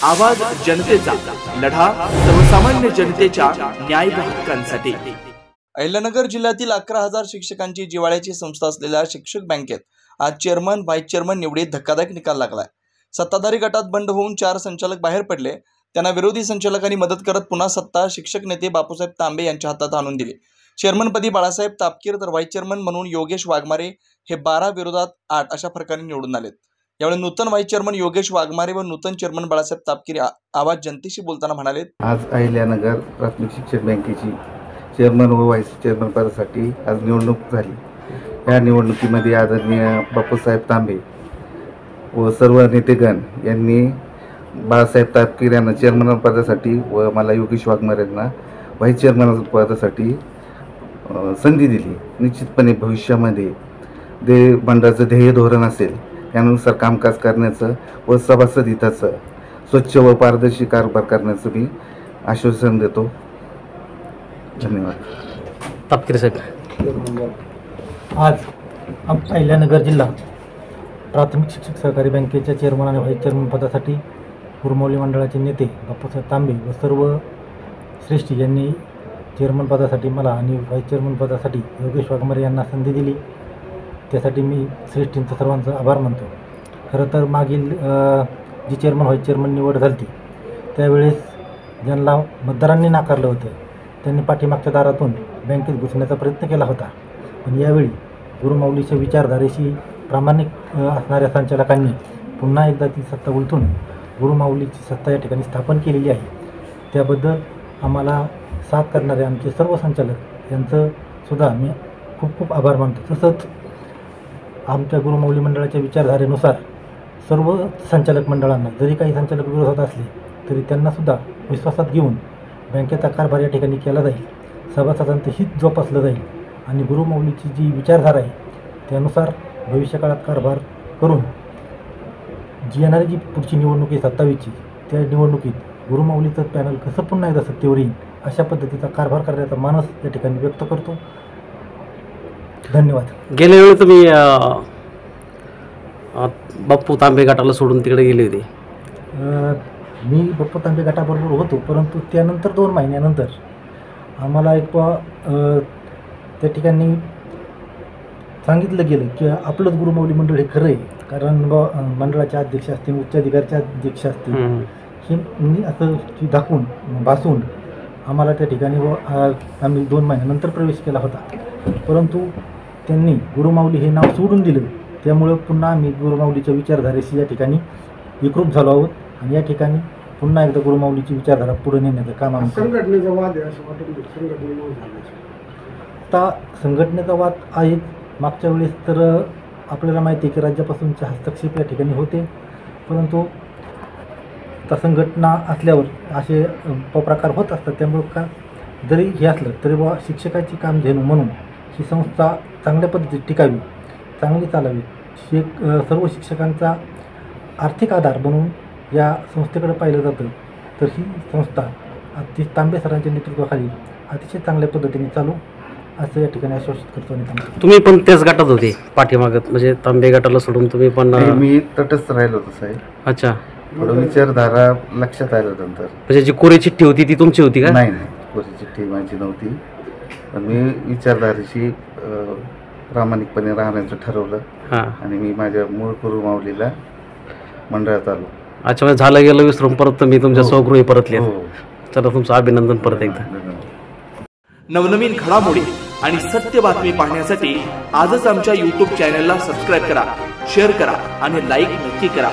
आवाज जनतेचा, लढा सर्वसामान्य जनतेच्या न्याय व हक्कांसाठी। अहिल्यानगर जिल्ह्यातील 11,000 शिक्षकांची जिव्हाळ्याची संस्था असलेल्या शिक्षक बँकेत आज चेअरमन व्हाईस चेअरमन निवडीत धक्कादायक निकाल लागलाय। सत्ताधारी गटात बंड होऊन 4 संचालक बाहेर पडले। त्यांना विरोधी संचालकांनी मदत करत पुन्हा सत्ता शिक्षक नेते बापूसाहेब तांबे यांच्या हातात आणून दिली। चेअरमनपदी बाळासाहेब तापकीर तर व्हाईस चेअरमन म्हणून योगेश वाघमारे हे 12 विरोधात 8 अशा प्रकारे निवडून आलेत। यावेळी नूतन व्हाईस चेअरमन योगेश वाघमारे व नूतन चेअरमन बाळासाहेब तापकीर आवाज जनतेशी बोलताना म्हणाले, आज अहिल्यानगर प्राथमिक शिक्षक बँकेची चेअरमन व व्हाईस चेअरमन पदासाठी आज निवडणूक झाली। या निवडणुकीमध्ये आदरणीय बापूसाहेब तांबे व सर्व नेतेगण यांनी बाळासाहेब तापकीर यांना चेअरमन पदासाठी व मला योगेश वाघमारे यांना व्हाईस चेअरमन पदासाठी संधी दिली। निश्चितपणे भविष्यामध्ये मंडळाचं ध्येय धोरण असेल त्यानुसार कामकाज करण्याचं व सभासद हिताचं स्वच्छ व पारदर्शी कारभार करण्याचं मी आश्वासन देतो। धन्यवाद। तापकीर साहेब, आज अहिल्यानगर जिल्हा प्राथमिक शिक्षक सहकारी बँकेच्या चेअरमन आणि व्हाईस चेअरमन पदासाठी गुरुमाऊली मंडळाचे नेते बापूसाहेब तांबे व सर्व श्रेष्ठी यांनी चेअरमन पदासाठी मला आणि व्हाईस चेअरमन पदासाठी योगेश वाघमारे यांना संधी दिली। त्यासाठी मी श्रेष्ठींचं सर्वांचं आभार मानतो। खरं तर मागील जी चेअरमन व्हाईस चेअरमन निवड झाली त्यावेळेस ज्यांना मतदारांनी नाकारलं होतं त्यांनी पाठीमागच्या दारातून बँकेत घुसण्याचा प्रयत्न केला होता। पण यावेळी गुरुमाऊलीच्या विचारधारेशी प्रामाणिक असणाऱ्या संचालकांनी पुन्हा एकदा ती सत्ता उलटून गुरुमाऊलीची सत्ता या ठिकाणी स्थापन केलेली आहे। त्याबद्दल आम्हाला साथ करणारे आमचे सर्व संचालक यांचं सुद्धा मी खूप खूप आभार मानतो। तसंच आमच्या गुरुमाऊली मंडळाच्या विचारधारेनुसार सर्व संचालक मंडळांना जरी काही संचालक विरोधात असले तरी त्यांनासुद्धा विश्वासात घेऊन बँकेचा कारभार या ठिकाणी केला जाईल, सभासदांचं हित जोपासलं जाईल आणि गुरुमाऊलीची जी विचारधारा आहे त्यानुसार भविष्यकाळात कारभार करून जी येणारी जी पुढची निवडणूक आहे 27ची त्या निवडणुकीत गुरुमाऊलीचं पॅनल कसं पुन्हा एकदा सत्तेवर येईल अशा पद्धतीचा कारभार करण्याचा मानस या ठिकाणी व्यक्त करतो। धन्यवाद। गेल्या वेळी तुम्ही बापू तांबे गटाला सोडून तिकडे गेले होते। मी बापू तांबे गटाबरोबर होतो, परंतु त्यानंतर 2 महिन्यानंतर आम्हाला एक त्या ठिकाणी सांगितलं गेलं की आपलंच गुरुमाऊली मंडळ हे खरं आहे, कारण मंडळाचे अध्यक्ष असतील, उच्च अधिकाऱ्याचे अध्यक्ष असतील, हे असं दाखवून भासून आम्हाला त्या ठिकाणी आम्ही 2 महिन्यानंतर प्रवेश केला होता। परंतु त्यांनी गुरुमाऊली हे नाव सोडून दिलं, त्यामुळं पुन्हा आम्ही गुरुमाऊलीच्या विचारधारेशी या ठिकाणी एकरूप झालो आहोत आणि या ठिकाणी पुन्हा एकदा गुरुमाऊलीची विचारधारा पुढे नेण्याचं काम आम्ही संघटनेचा वाद आहे असं वाटतं। आता संघटनेचा वाद आहे। मागच्या वेळेस तर आपल्याला माहिती आहे की राज्यापासूनचे हस्तक्षेप या ठिकाणी होते, परंतु आता संघटना असल्यावर असे प्रकार होत असतात। त्यामुळे का जरी हे असलं तरी शिक्षकाची कामधेनू म्हणून ही संस्था चांगल्या पद्धतीत टिकावी, चांगली चालावी, सर्व शिक्षकांचा आर्थिक आधार म्हणून या संस्थेकडे पाहिलं जातं। तर ही संस्था तांबे सरांच्या नेतृत्वाखाली अतिशय चांगल्या पद्धतीने चालू असं या ठिकाणी आश्वासित करतो। आणि तुम्ही पण त्याच गटात होते पाठीमागत, म्हणजे तांबे गटाला सोडून तुम्ही पण? मी तटस्थ राहिलो होतो साहेब। अच्छा, विचारधारा लक्षात आलं नंतर। म्हणजे जी कोरी चिठ्ठी होती ती तुमची होती का? नाही, कोरी चिठ्ठी माझी नव्हती, पण मी विचारधारेशी प्रामाणिकपणे राहण्याचं ठरवलं आणि मी माझ्या मूळ गुरुमाऊलीला मंडळात आलो। अच्छा, म्हणजे झालं गेलं विसरून परत तुम्ही तुमच्या स्वगृही परतले। चला, तुमचं अभिनंदन परत एकदा। नवनवीन घडामोडी आणि सत्य बातमी पाहण्यासाठी आजच आमच्या YouTube चॅनलला सबस्क्राईब करा, शेअर करा आणि लाईक नक्की करा।